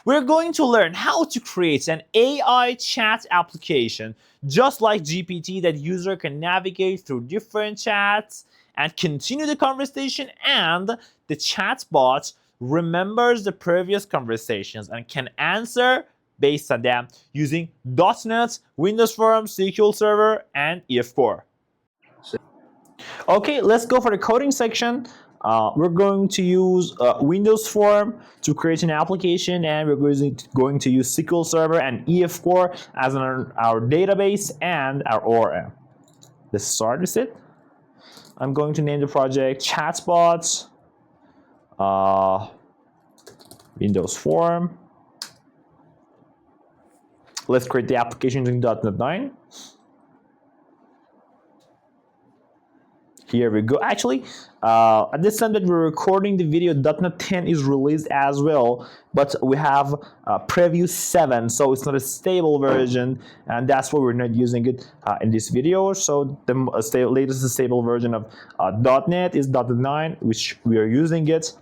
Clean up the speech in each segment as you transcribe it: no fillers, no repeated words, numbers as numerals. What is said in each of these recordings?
We're going to learn how to create an AI chat application just like GPT that user can navigate through different chats and continue the conversation, and the chatbot remembers the previous conversations and can answer based on them using .NET, Windows Forms, SQL Server, and EF Core. Okay, let's go for the coding section. We're going to use Windows Form to create an application, and we're going to use SQL Server and EF Core as our database and our ORM. Let's start with it. I'm going to name the project Chatbot Windows Form. Let's create the application using .NET 9. Here we go. Actually, at this time that we're recording the video, .NET 10 is released as well, but we have Preview 7, so it's not a stable version, and that's why we're not using it in this video. So the latest stable version of .NET is .NET 9, which we are using it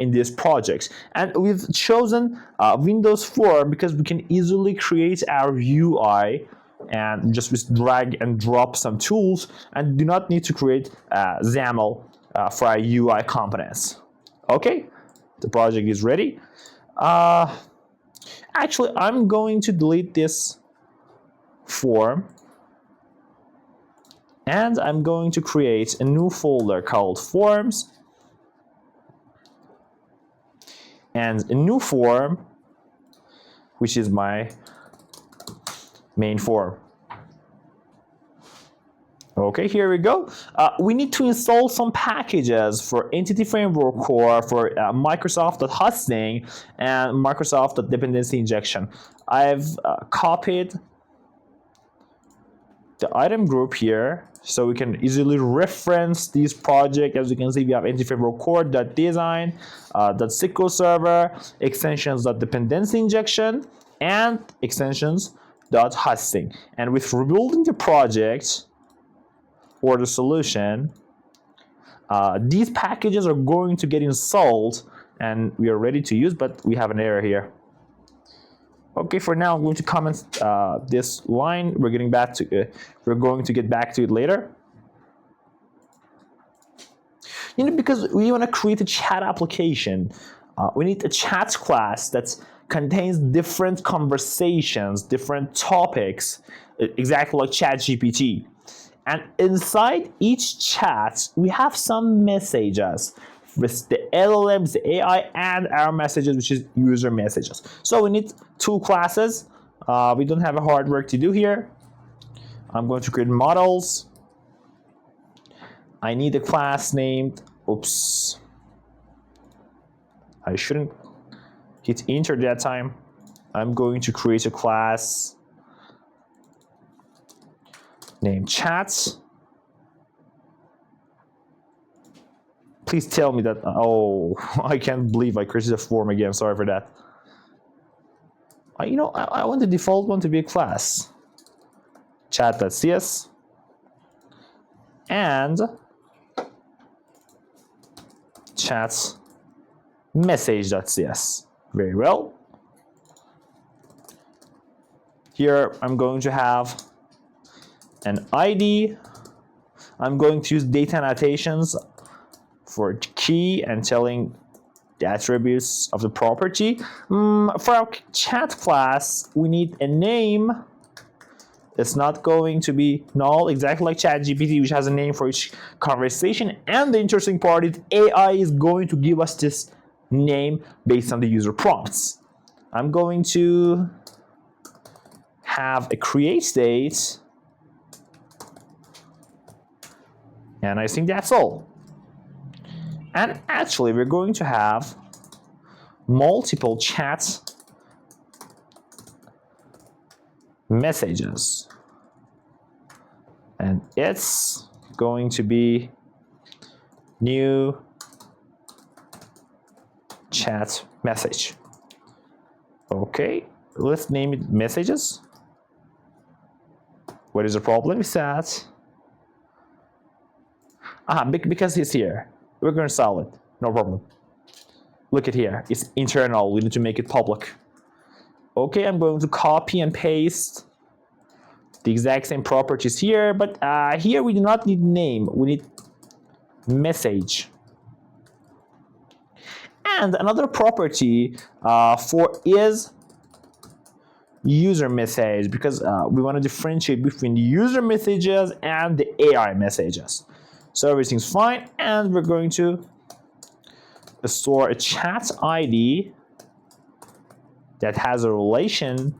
in this project. And we've chosen Windows Form because we can easily create our UI and just with drag and drop some tools, and do not need to create XAML for our UI components. Okay, the project is ready. Actually, I'm going to delete this form, and I'm going to create a new folder called Forms, and a new form, which is my main form. Okay, here we go. We need to install some packages for Entity Framework Core, for Microsoft.hosting, and Microsoft.dependency injection. I've copied the item group here so we can easily reference this project. As you can see, we have Entity Framework Core, .design, .SQL Server, extensions.dependency injection, and extensions.hosting. And with rebuilding the project or the solution, these packages are going to get installed and we are ready to use, but we have an error here. Okay, for now I'm going to comment this line. We're going to get back to it later. Because we want to create a chat application, we need a chat class that contains different conversations, different topics, exactly like ChatGPT. And inside each chat, we have some messages with the LLMs, the AI, and our messages, which is user messages. So we need two classes. We don't have a hard work to do here. I'm going to create models. I need a class named, oops, I shouldn't hit enter that time. I'm going to create a class named chats. Please tell me that, oh, I can't believe I created a form again, sorry for that. I want the default one to be a class. Chat.cs and chats message.cs. Very well. Here I'm going to have an ID. I'm going to use data annotations for key and telling the attributes of the property. For our chat class, we need a name. It's not going to be null, exactly like ChatGPT, which has a name for each conversation. And the interesting part is AI is going to give us this name based on the user prompts. I'm going to have a create state, and I think that's all. And actually, we're going to have multiple chat messages. And it's going to be new chat message. Okay, let's name it messages. What is the problem with that? Because it's here. We're going to solve it. No problem. Look at here. It's internal. We need to make it public. Okay, I'm going to copy and paste the exact same properties here, but here we do not need name, we need message. And another property for is user message, because we want to differentiate between the user messages and the AI messages. So everything's fine, and we're going to store a chat ID that has a relation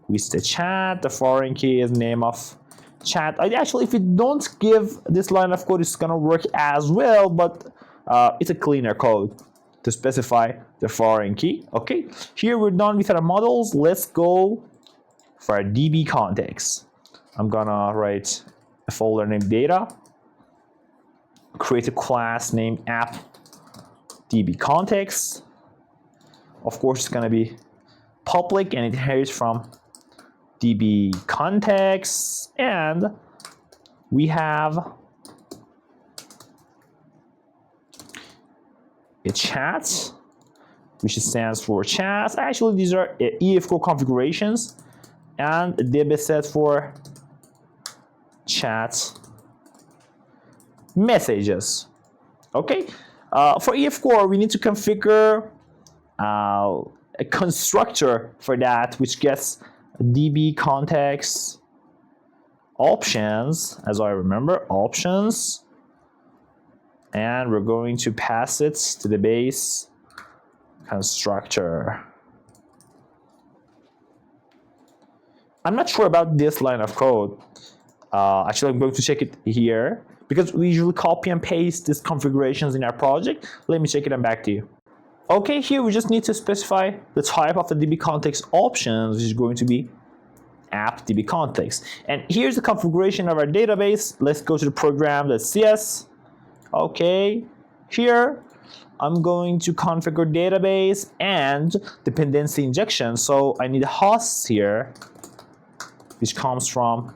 with the chat. The foreign key is name of chat ID. Actually, if we don't give this line of code, it's gonna work as well, but it's a cleaner code to specify the foreign key. Okay, here we're done with our models. Let's go for our DB context. I'm gonna write a folder named data, create a class named app DB context. Of course, it's gonna be public and it inherits from DB context, and we have a chat, which stands for chat. Actually, these are EF4 configurations, and a dbset for chat messages. Okay, for EF4 we need to configure a constructor for that, which gets DB context options, as I remember, options, and we're going to pass it to the base constructor. I'm not sure about this line of code. Actually, I'm going to check it here because we usually copy and paste these configurations in our project. Let me check it and back to you. Okay, here we just need to specify the type of the DB context options, which is going to be app DB context. And here's the configuration of our database. Let's go to the program.cs. Okay, here I'm going to configure database and dependency injection. So I need hosts here, which comes from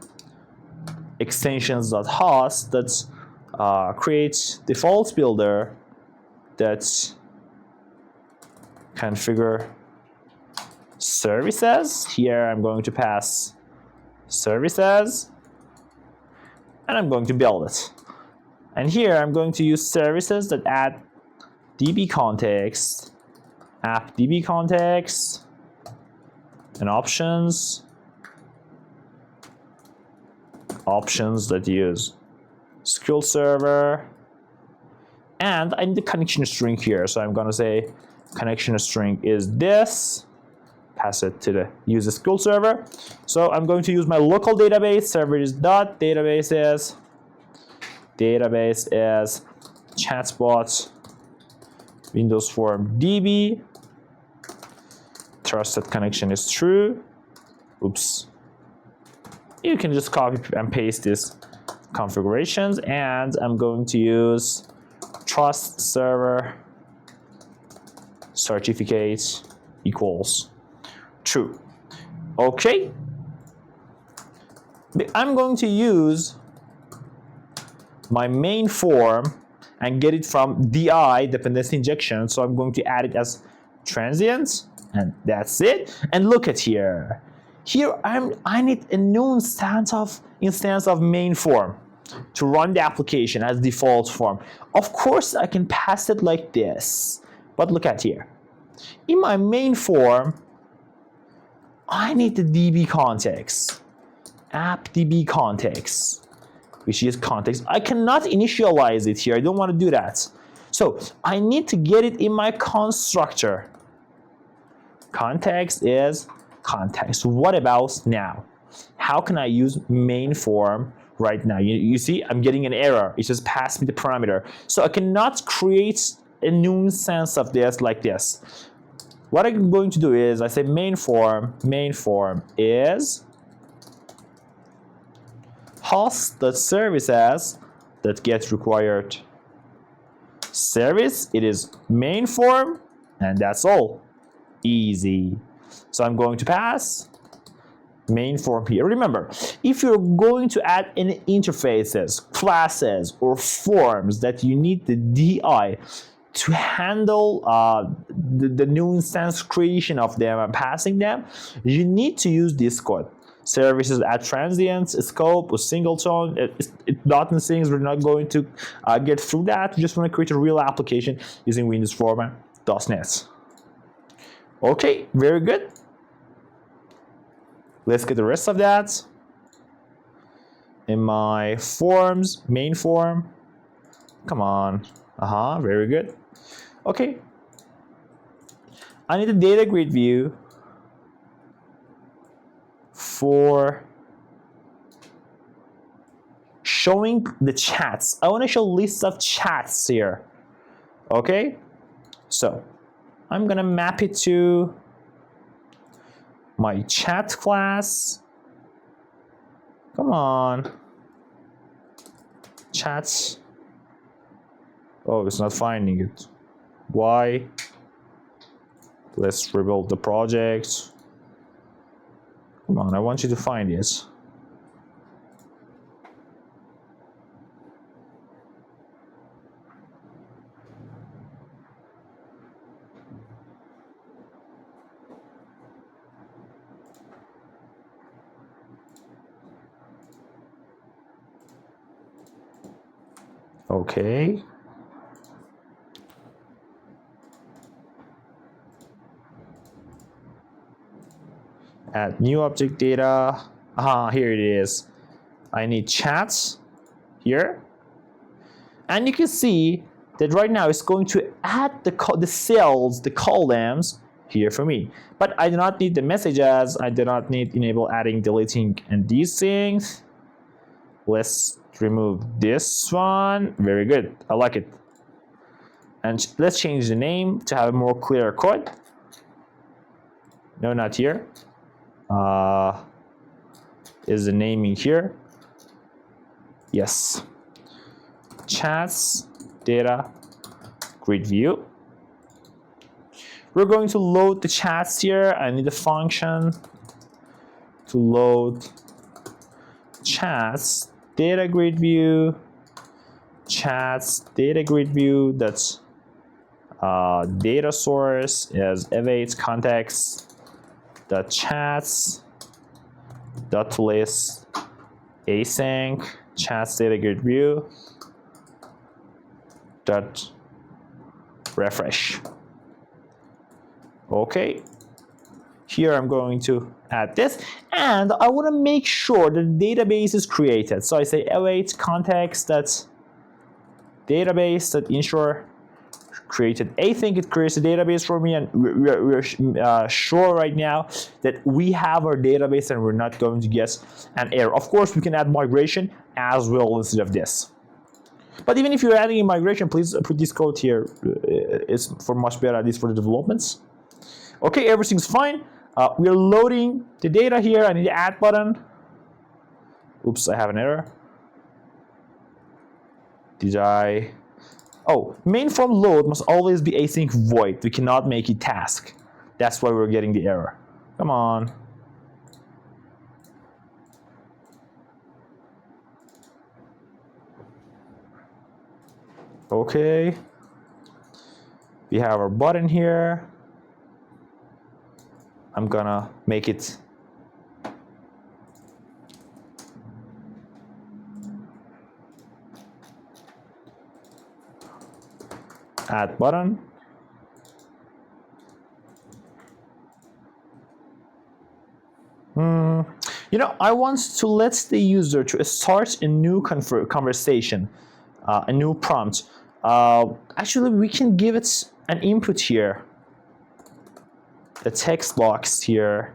extensions.host that creates default builder that configure services. Here I'm going to pass services and I'm going to build it. And here I'm going to use services that add DB context, app DB context, and options that use SQL Server, and I need the connection string here. So I'm going to say connection string is this, pass it to the user SQL Server. So I'm going to use my local database, server is dot, database is Chatbot Windows Form DB, trusted connection is true. Oops. You can just copy and paste these configurations, and I'm going to use trust server certificate equals true. Okay. I'm going to use my main form and get it from DI, dependency injection. So I'm going to add it as transient, and that's it. And look at here. Here I need a new instance of main form to run the application as default form. Of course, I can pass it like this, but look at here. In my main form, I need the DB context, app DB context, which is context. I cannot initialize it here. I don't want to do that. So I need to get it in my constructor. Context is context. What about now? How can I use main form right now? You see, I'm getting an error. It just passed me the parameter. So I cannot create a new instance of this like this. What I'm going to do is I say main form is host.services that gets required service. It is main form, and that's all. Easy. So I'm going to pass main form here. Remember, if you're going to add any interfaces, classes, or forms that you need the DI to handle the new instance creation of them and passing them, you need to use this code. Services at transients, scope, or singleton, .NET things. We're not going to get through that. We just want to create a real application using Windows format .NET. Okay, very good. Let's get the rest of that. In my forms, main form. Come on. Very good. Okay. I need a data grid view for showing the chats. I want to show lists of chats here. Okay. So I'm gonna map it to my chat class. Come on. Chats. Oh, it's not finding it. Why? Let's rebuild the project. Come on, I want you to find it. Okay. Add new object data. Here it is. I need chats here. And you can see that right now it's going to add the cells, the columns here for me. But I do not need the messages. I do not need enable adding, deleting, and these things. Let's remove this one. Very good. I like it. And let's change the name to have a more clear code. No, not here. Is the naming here? Yes. Chats data grid view. We're going to load the chats here. I need a function to load chats data grid view. Chats data grid view. That's data source is await context dot chats dot list async chats data grid view dot refresh. Okay, here I'm going to add this, and I want to make sure the database is created. So I say await context that's database that ensure created async. It creates a database for me, and we're sure right now that we have our database and we're not going to get an error. Of course, we can add migration as well instead of this. But even if you're adding a migration, please put this code here. It's for much better, at least for the developments. Okay, everything's fine. We're loading the data here. I need the add button. Oops, I have an error. Did I? Oh, main form load must always be async void. We cannot make it task. That's why we're getting the error. Come on. Okay. We have our button here. I'm gonna make it add button. You know, I want to let the user to start a new conversation, a new prompt. Actually, we can give it an input here, a text box here,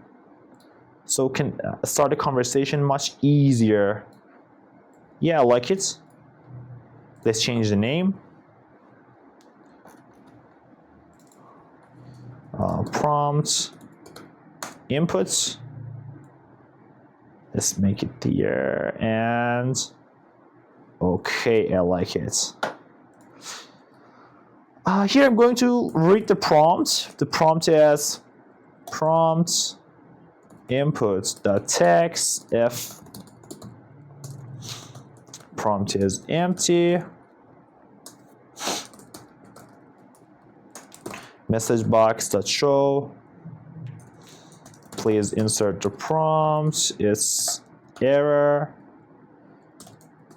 so we can start a conversation much easier. Yeah, I like it. Let's change the name. Prompt inputs. Let's make it here, and okay, I like it. Here I'm going to read the prompt. The prompt is prompt input.text if prompt is empty, message box.show. Please insert the prompt. It's error.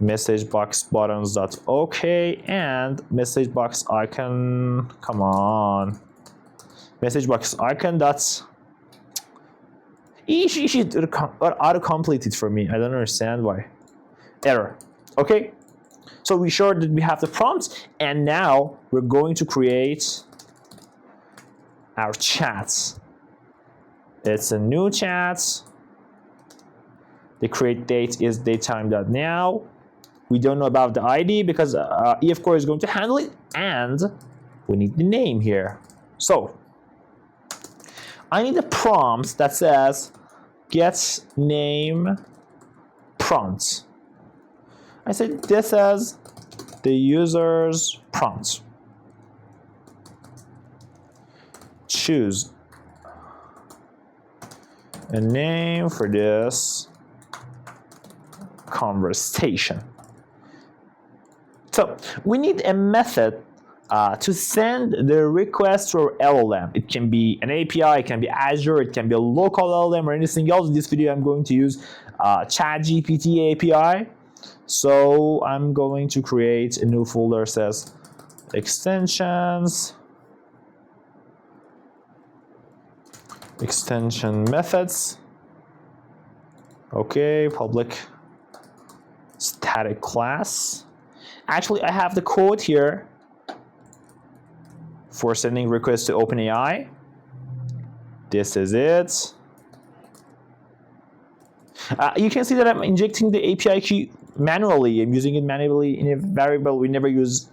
Message box buttons.ok and message box icon. Come on. Message box icon. That's. It should autocomplete it for me. I don't understand why. Error. Okay. So we sure that we have the prompt, and now we're going to create our chats. It's a new chat. The create date is datetime.now. We don't know about the ID because EF-Core is going to handle it, and we need the name here. So I need a prompt that says get name prompt. I said this as the user's prompt. Choose a name for this conversation. So we need a method to send the request to our LLM. It can be an API, it can be Azure, it can be a local LLM or anything else. In this video, I'm going to use ChatGPT API. So I'm going to create a new folder that says extensions, extension methods. Okay, public static class. Actually, I have the code here for sending requests to OpenAI. This is it. You can see that I'm injecting the API key manually. I'm using it manually in a variable. We never use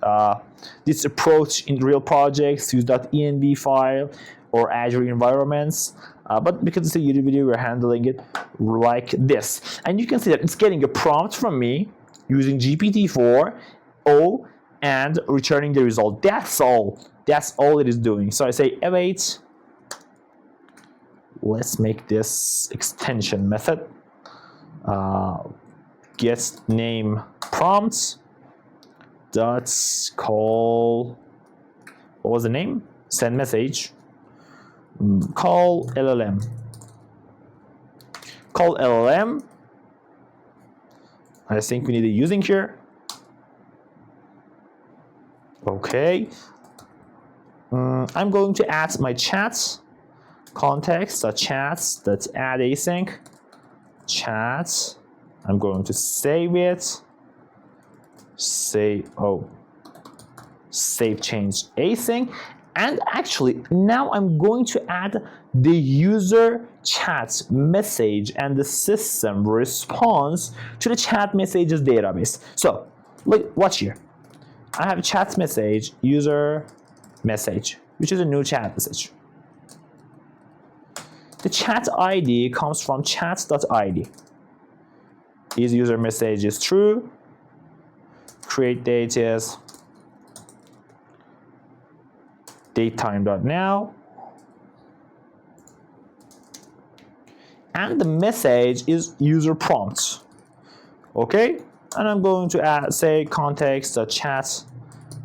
this approach in real projects. Use .env file or Azure environments. But because it's a YouTube video, we're handling it like this. And you can see that it's getting a prompt from me using GPT-4o and returning the result. That's all. That's all it is doing. So I say await. Let's make this extension method. Get name prompts. Dots call. What was the name? Send message. Call LLM. Call LLM. I think we need a using here. Okay. I'm going to add my chats. Context, chats, that's add async. Chats. I'm going to save it. Save change async. And actually, now I'm going to add the user chat message and the system response to the chat messages database. So, look, watch here. I have a chat message, user message, which is a new chat message. The chat ID comes from chats.id. Is user message is true. Create date is datetime.now. And the message is user prompt. Okay? And I'm going to add, say context chat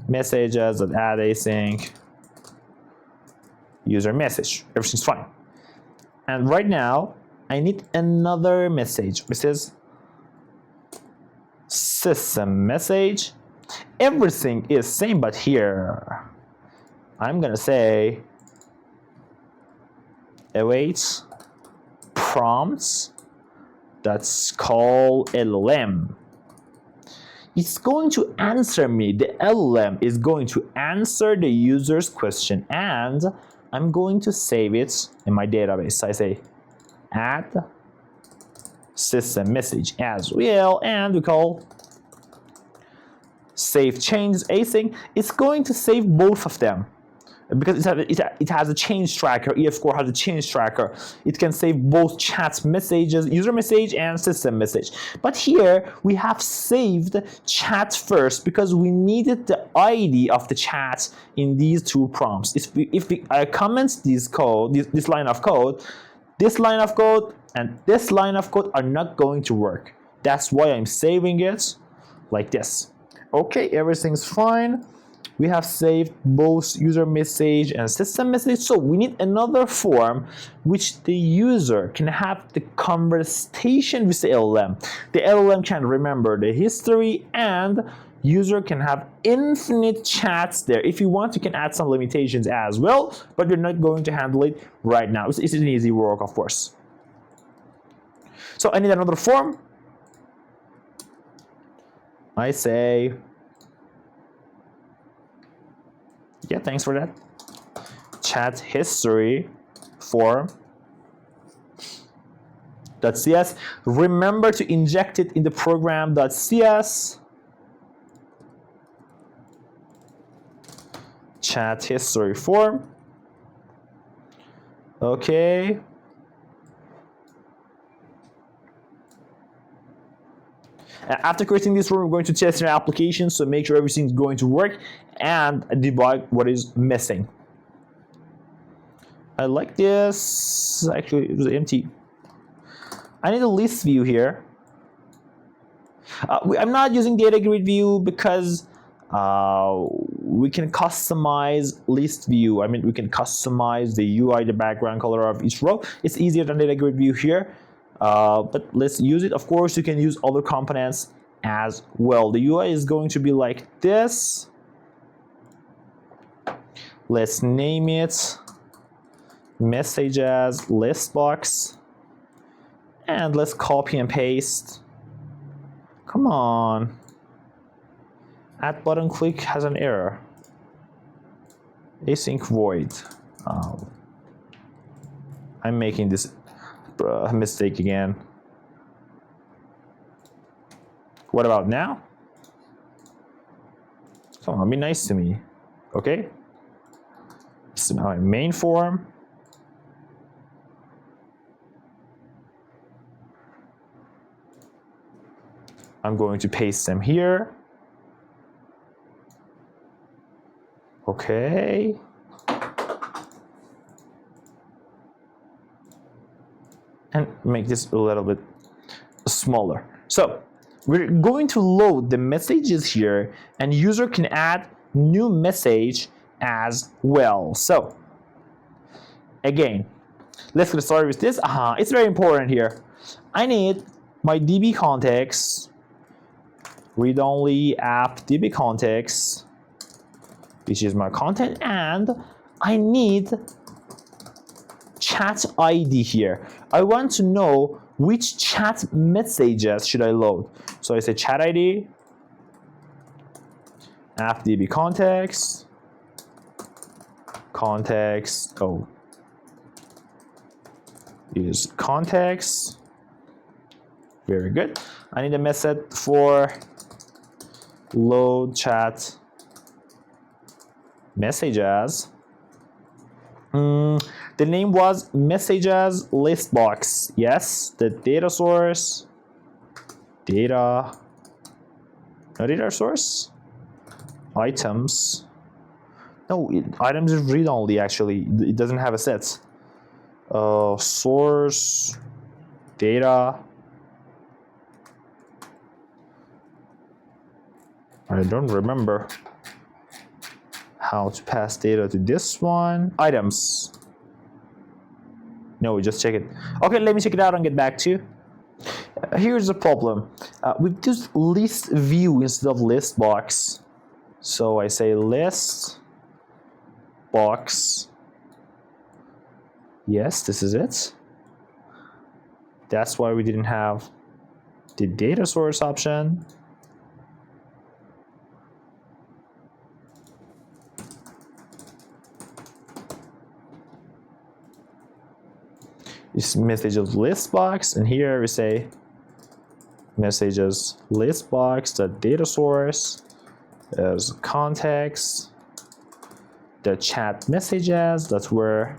messages that add async user message. Everything's fine. And right now, I need another message, which is system message. Everything is same, but here I'm gonna say await prompts. That's call LLM. It's going to answer me. The LLM is going to answer the user's question, and I'm going to save it in my database. I say add system message as well, and we call save changes async. It's going to save both of them because it has a change tracker. EF-Core has a change tracker. It can save both chat messages, user message and system message. But here we have saved chat first because we needed the ID of the chat in these two prompts. If we comment this code, this line of code, this line of code and this line of code are not going to work. That's why I'm saving it like this. Okay, everything's fine. we have saved both user message and system message. So we need another form which the user can have the conversation with the LLM. The LLM can remember the history, and user can have infinite chats there. If you want, you can add some limitations as well, but we're not going to handle it right now. It's an easy work, of course. So I need another form. I say, yeah, thanks for that. Chat history form .cs. Remember to inject it in the program .cs. Chat history form. Okay. After creating this form, we're going to test your application, so make sure everything's going to work and debug what is missing. I like this. Actually, it was empty. I need a list view here. I'm not using data grid view because we can customize list view. I mean, we can customize the UI, the background color of each row. It's easier than data grid view here. But let's use it. Of course, you can use other components as well. The UI is going to be like this. Let's name it message as list box, and let's copy and paste. Come on. Add button click has an error. Async void. I'm making this mistake again. What about now? Come on, be nice to me. Okay. This is my main form. I'm going to paste them here. Okay. And make this a little bit smaller. So we're going to load the messages here, and user can add new message as well. So again, let's get started with this. It's very important here. I need my DB context, read-only app DB context, which is my content, and I need chat ID here. I want to know which chat messages should I load. So I say chat ID, app DB context, is context. Very good. I need a method for load chat messages. The name was messages list box. Yes, the data source, no data source, items. No, items is read only actually. It doesn't have a set. Source, data. I don't remember how to pass data to this one. Items. No, just check it. Okay, let me check it out and get back to you. Here's the problem. We've used list view instead of list box. So I say list box. Yes, this is it. That's why we didn't have the data source option. This messages list box, and here we say messages list box, the data source as context, the chat messages, that's where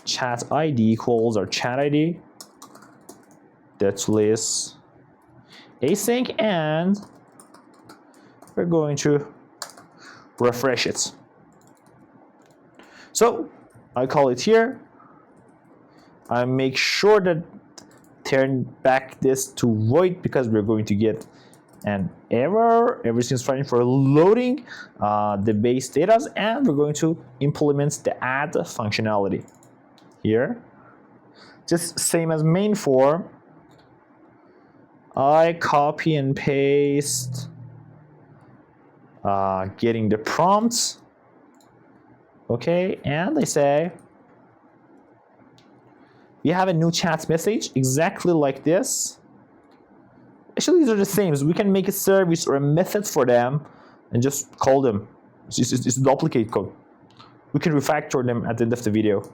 chat ID equals our chat ID, that's list async, and we're going to refresh it. So I call it here. I make sure that turn back this to void because we're going to get and error. Everything's fine for loading the base data, and we're going to implement the add functionality here. Just same as main form. I copy and paste, getting the prompts. Okay, and I say we have a new chat message exactly like this. Actually, these are the same. So we can make a service or a method for them and just call them. It's duplicate code. We can refactor them at the end of the video.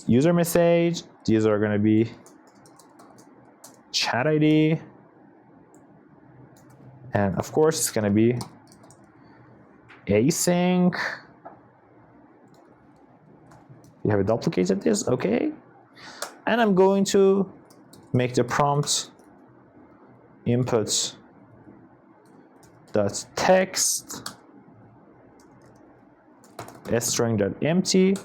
User message. These are going to be chat ID. And of course, it's going to be async. You have a duplicate of this. Okay. And I'm going to make the prompt input dot text string.empty,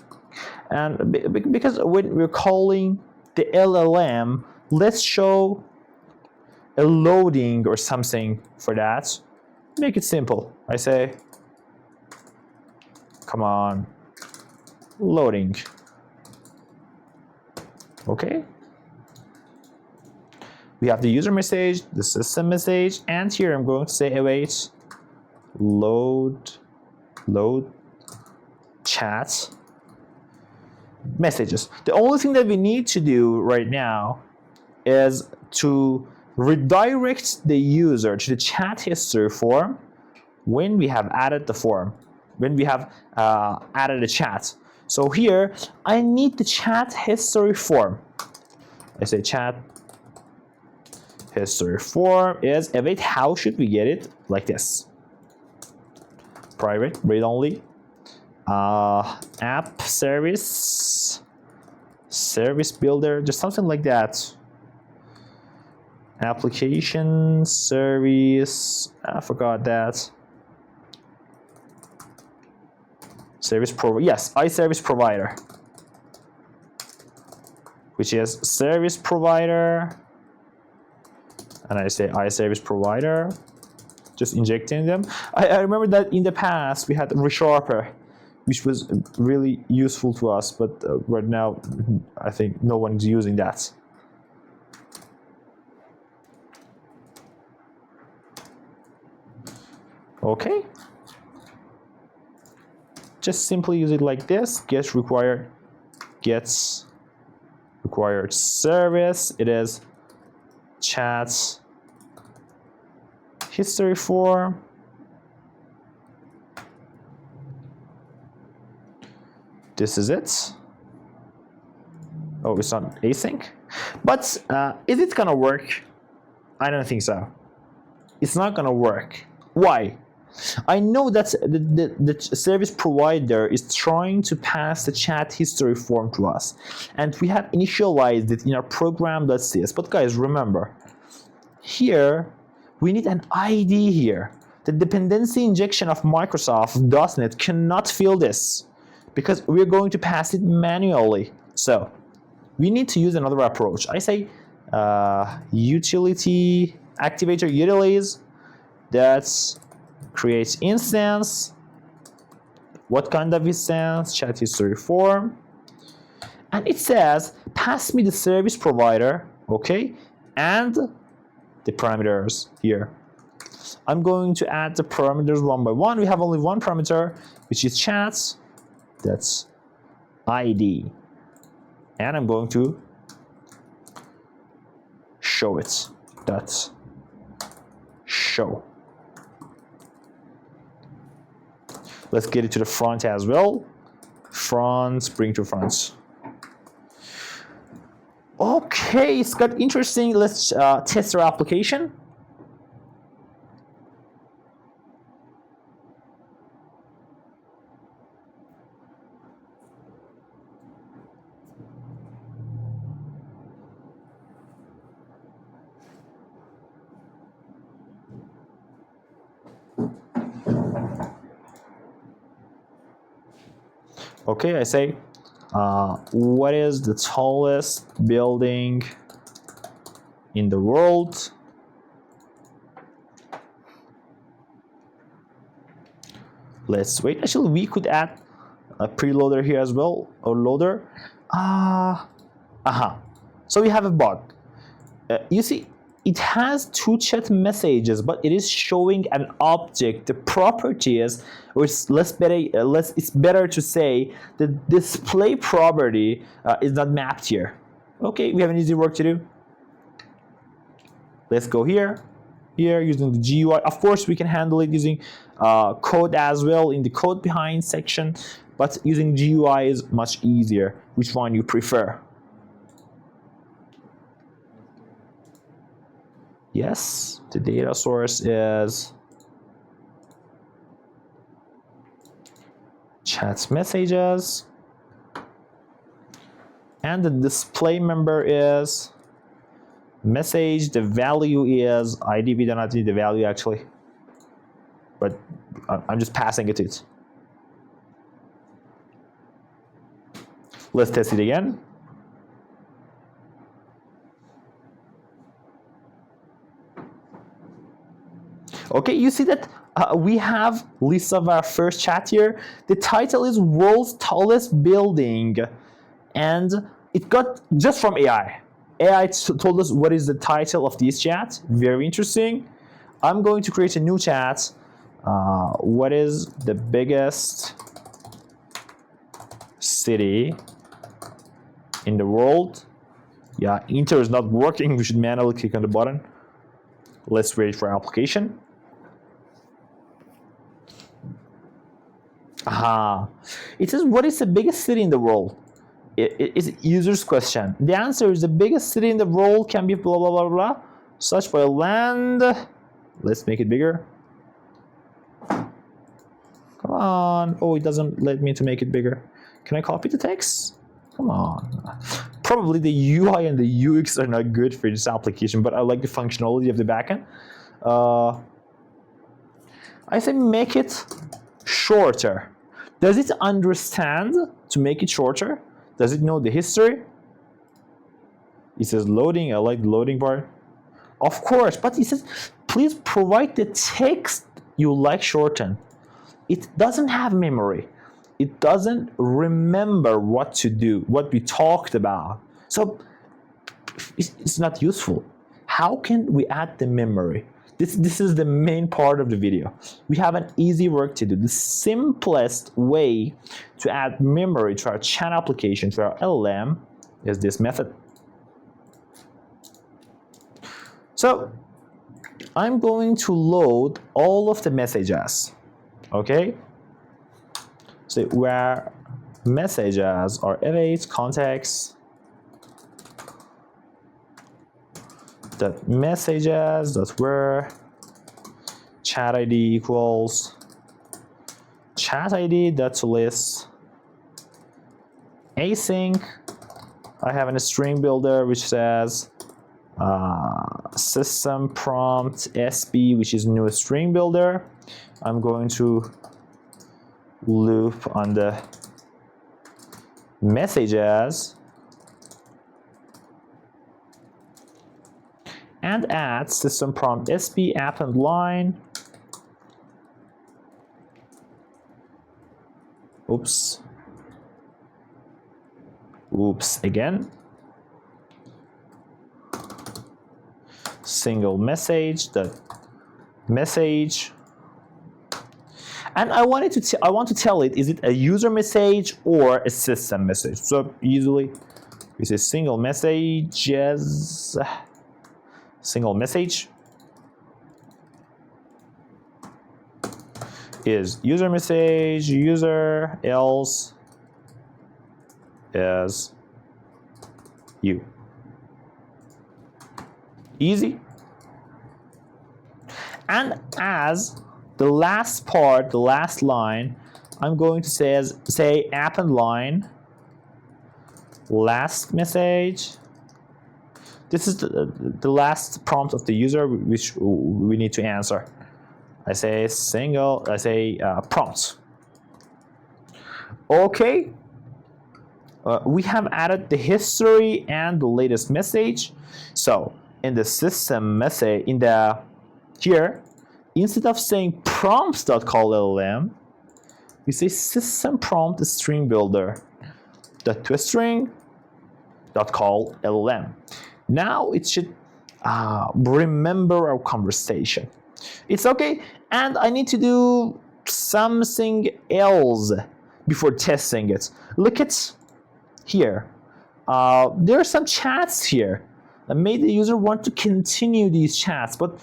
and because when we're calling the LLM, let's show a loading or something for that. Make it simple. I say, come on, loading. Okay. We have the user message, the system message, and here I'm going to say await load chat messages. The only thing that we need to do right now is to redirect the user to the chat history form when we have added the form, when we have added a chat. So here I need the chat history form. I say chat history form is await. How should we get it? Like this. Private, read only. App service builder, just something like that. Application service, I forgot that. Service provider, yes, iService provider, which is service provider. And I say iService provider, just injecting them. I remember that in the past we had ReSharper, which was really useful to us, but right now I think no one's using that. Okay. Just simply use it like this. Gets required service. It is chat history form. This is it. Oh, it's not async. But is it gonna work? I don't think so. It's not gonna work. Why? I know that the service provider is trying to pass the chat history form to us, and we have initialized it in our program.cs. But guys, remember, here we need an ID here. The dependency injection of Microsoft.NET cannot fill this because we're going to pass it manually. So we need to use another approach. I say utility activator utilities that's creates instance. What kind of instance? Chat history form. And it says pass me the service provider, okay, and the parameters here. I'm going to add the parameters one by one. We have only one parameter, which is chats. That's ID. And I'm going to show it. That's show. Let's get it to the front as well. Front, bring to front. Okay, it's got interesting. Let's test our application. Okay, I say, what is the tallest building in the world? Let's wait. Actually, we could add a preloader here as well, or loader. So we have a bot. You see, it has two chat messages, but it is showing an object, the properties, which it's better to say the display property is not mapped here. Okay, we have an easy work to do. Let's go here using the GUI. Of course, we can handle it using code as well in the code behind section, but using GUI is much easier. Which one you prefer? Yes, the data source is chat messages, and the display member is message. The value is ID. We do not need the value actually, but I'm just passing it to it. Let's test it again. Okay, you see that we have list of our first chat here. The title is World's Tallest Building, and it got just from AI. AI told us what is the title of this chat. Very interesting. I'm going to create a new chat. What is the biggest city in the world? Yeah, enter is not working. We should manually click on the button. Let's wait for application. It says, what is the biggest city in the world? It's user's question. The answer is the biggest city in the world can be blah, blah, blah, blah. Search by land. Let's make it bigger. Come on. Oh, it doesn't let me to make it bigger. Can I copy the text? Come on. Probably the UI and the UX are not good for this application, but I like the functionality of the backend. I say make it shorter. Does it understand to make it shorter? Does it know the history? It says loading. I like the loading part. Of course, but it says please provide the text you like shortened. It doesn't have memory. It doesn't remember what to do, what we talked about. So it's not useful. How can we add the memory? This is the main part of the video. We have an easy work to do. The simplest way to add memory to our chat application, to our LLM, is this method. So I'm going to load all of the messages. Okay? So where messages are await context, that messages that were chat ID equals chat ID that's list async. I have a string builder which says system prompt SB, which is new string builder. I'm going to loop on the messages and add system prompt SB append line. Oops again. Single message, that message, and I want to tell it, is it a user message or a system message? So usually we say single messages, single message is user message, user, else is you. Easy. And as the last part, the last line, I'm going to say append line, last message. This is the last prompt of the user which we need to answer. I say prompt. Okay. We have added the history and the latest message. So in the system message, here, instead of saying prompts.callLLM, we say system prompt string builder dot to a string dot call LLM. Now it should remember our conversation. It's okay, and I need to do something else before testing it. Look at here. There are some chats here that made the user want to continue these chats, but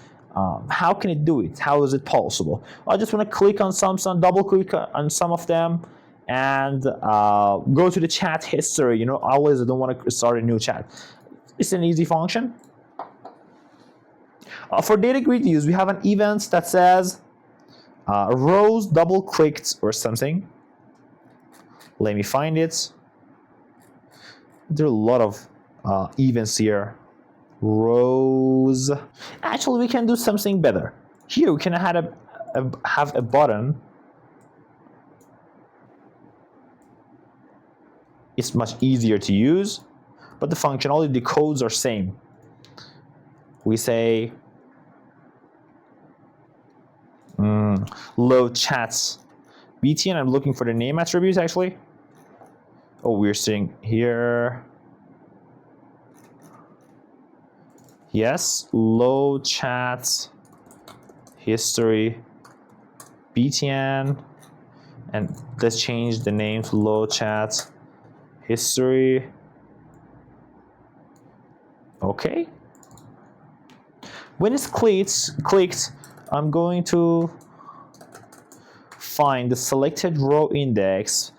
how can it do it? How is it possible? I just want to click on some double click on some of them, and go to the chat history. You know, always I don't want to start a new chat. It's an easy function. For data grid use, we have an event that says rows double clicked or something. Let me find it. There are a lot of events here. Rows. Actually, we can do something better. Here we can have a button. It's much easier to use, but the functionality, the codes are same. We say load chats BTN. I'm looking for the name attributes actually. Oh, we're seeing here. Yes, load chat history BTN, and let's change the name to load chat history. Okay. When it's clicked, I'm going to find the selected row index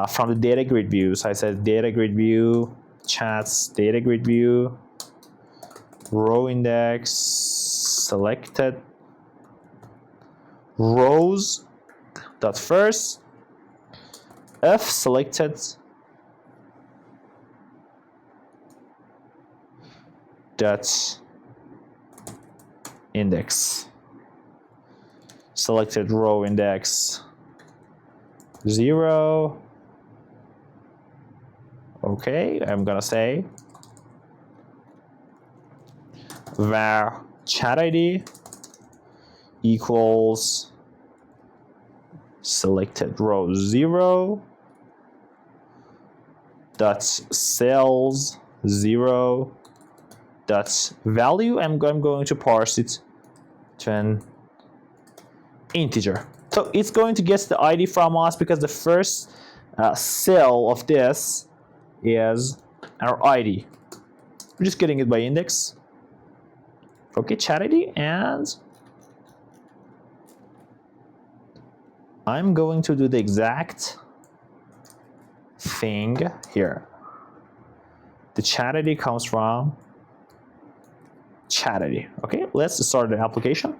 from the data grid view. So I said data grid view, chats, data grid view, row index, selected rows dot first, f selected dot index, selected row index 0. Okay, I'm gonna say var chat ID equals selected row 0 dot cells 0 dot value. I'm going to parse it to an integer. So it's going to get the ID from us because the first cell of this is our ID. We're just getting it by index. Okay, chat ID, and I'm going to do the exact thing here. The chat ID comes from chat ID. Okay, let's start the application.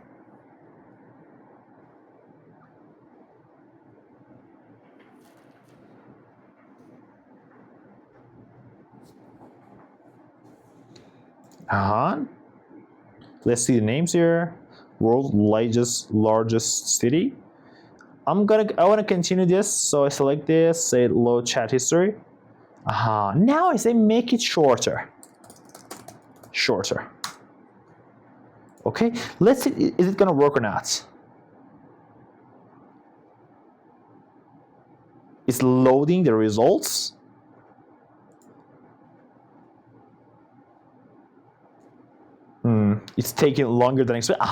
Let's see the names here. World's largest city. I want to continue this, so I select this, say load chat history. Now I say make it shorter. Okay, let's see, is it gonna work or not? It's loading the results. It's taking longer than expected.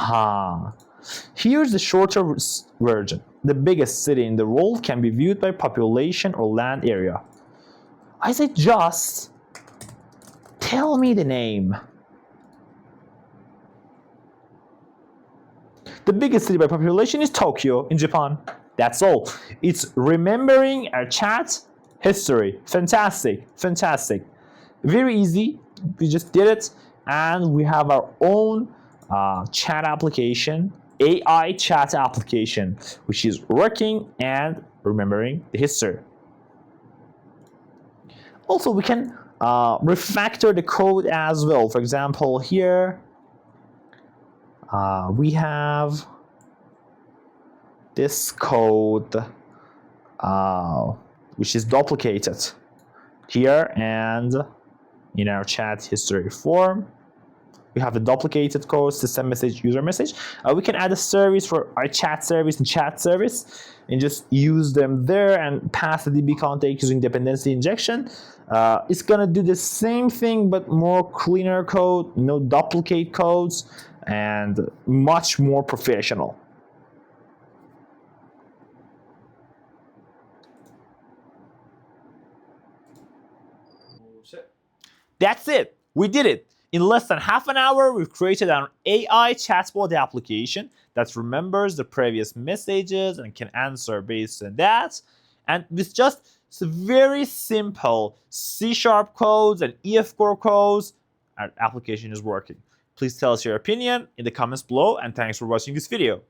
Here's the shorter version. The biggest city in the world can be viewed by population or land area. I said just tell me the name. The biggest city by population is Tokyo in Japan. That's all. It's remembering our chat history. Fantastic. Very easy. We just did it, and we have our own chat application, AI chat application, which is working and remembering the history. Also, we can refactor the code as well. For example, here we have this code which is duplicated here and in our chat history form. We have the duplicated code, system message, user message. We can add a service for our chat service and chat service and just use them there and pass the DB context using dependency injection. It's gonna do the same thing but more cleaner code, no duplicate codes, and much more professional. That's it. We did it. In less than half an hour, we've created an AI chatbot application that remembers the previous messages and can answer based on that. And with just very simple C# codes and EF core codes, our application is working. Please tell us your opinion in the comments below, and thanks for watching this video.